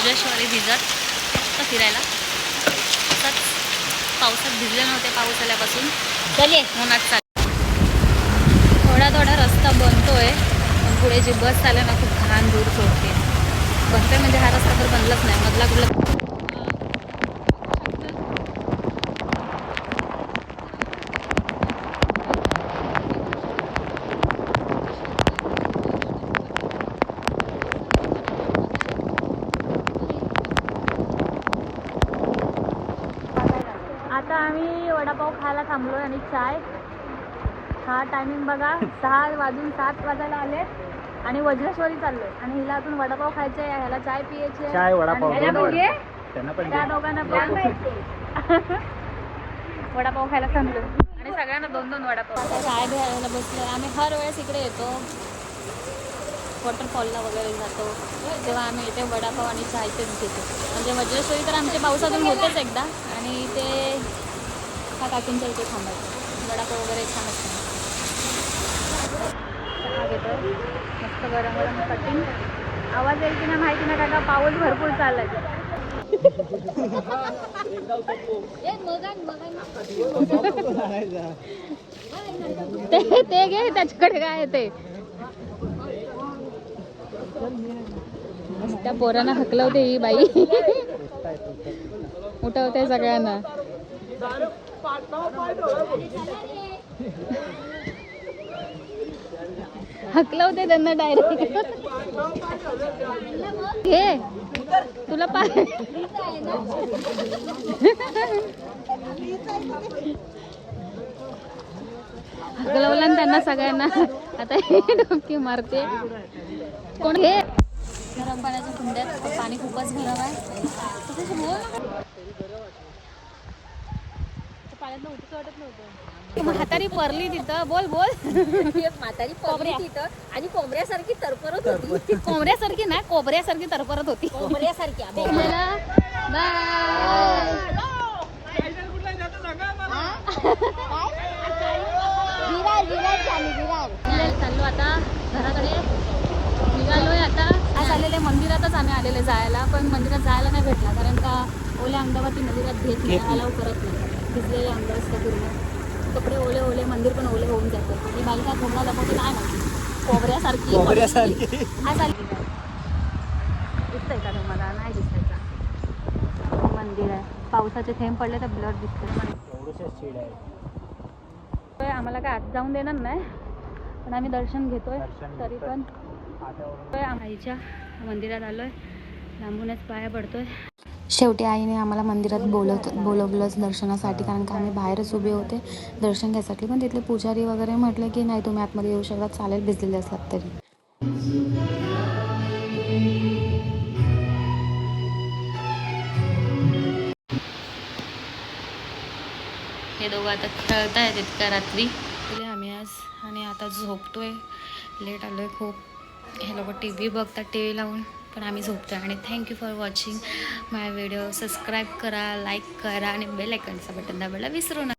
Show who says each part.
Speaker 1: वज्रेश्वरी भिजत फक्त फिरायला. तसंच पावसात भिजले नव्हते, पाऊस आल्यापासून चले उन्हात चाल. थोडा थोडा रस्ता बनतोय, पण पुढे जी बस चालली ना खूप घाण दूर सोडते. बनतोय म्हणजे हा रस्ता तर बनलाच नाही, मधला कुठला. आता आम्ही वडापाव खायला थांबलोय आणि चाय. हा टायमिंग बघा, 6 वाजून 7 वाजायला आले आणि वज्रेश्वरी चाललोय. आणि हिला अजून वडापाव खायचे आहे, ह्याला चाय पियायची आहे.
Speaker 2: चाय वडापाव
Speaker 1: त्या दोघांना वडापाव खायला थांबलो आणि सगळ्यांना 2-2 वडापाव. आता चाय घ्यायला बसलोय. आम्ही हर वेळेस इकडे येतो, वॉटरफॉलला वगैरे जातो, तेव्हा आम्ही इथे वडापाव आणि चायचेच घेतो. म्हणजे वज्रेश्वरी तर आमच्या पावसातून होतेच एकदा, आणि ते हा काकींच्या इथे थांबायचं. वडापाव वगैरे छान असतं. चहा घेतो मस्त गरम गरम कटिंग. आवाज येईल की नाही माहिती नाही, काका पाऊस भरपूर चाललाय. ते घे, त्याच्याकडे काय आहे ते. त्या पोरांना हकलवते ही बाई, उठवते सगळ्यांना. हकलवते त्यांना डायरेक्ट. घे तुला हकलवलं ना त्यांना सगळ्यांना. आता डोकी मारते कोण. घे गरम पाण्याच्या कुंड्यात, पाणी खूपच गरम आहे. पाण्यात उठूच वाटत नव्हतं. म्हातारी परली तिथं. बोल बोल.
Speaker 3: म्हातारी परली तिथं आणि कोंबऱ्यासारखी तरफरत होती.
Speaker 1: कोंबड्यासारखी ना, कोबऱ्यासारखी तरफरत होती.
Speaker 3: कोंबऱ्यासारखी.
Speaker 1: चाललो आता घराकडे, निघालोय आता. आज आलेले मंदिरातच आम्ही आलेले जायला, पण मंदिरात जायला नाही भेटला, कारण का ओल्या अंगावरती मंदिरात घेत नाही, अलाव करत नाही. भिजलेले अंग असतं पूर्ण, कपडे ओले ओले, मंदिर पण ओले होऊन जातं. ही बाई काय घोडा दाखवते काय माहिती, कोबऱ्यासारखी. आज आली दिसतंय का तुम्हाला? नाही दिसायचं. मंदिर आहे, पावसाचे थेंब पडले तर ब्लर दिसते. आम्हाला काय आत जाऊन देणार नाही, पण आम्ही दर्शन घेतोय. तरी पण आईच्या मंदिरात आलोय, लांबूनच पाया पडतोय.
Speaker 4: शेवटी आईने आम्हाला मंदिरात बोलवलंच दर्शनासाठी, कारण का आम्ही बाहेरच उभे होते दर्शन घ्यायसाठी. पण तिथले पुजारी वगैरे म्हटले की नाही, तुम्ही आतमध्ये येऊ शकता, चालेल भिजलेले असलात तरी.
Speaker 1: हे दोघं आता खेळतायत इतक्या रात्री. आम्ही आज आणि आता झोपतोय, लेट आलोय खूप. हे लोक टी व्ही बघतात, टी व्ही लावून, पण आम्ही झोपतोय. आणि thank you for watching my video. Subscribe करा, लाईक करा आणि बेल आयकॉनचा बटन दाबायला विसरू नका.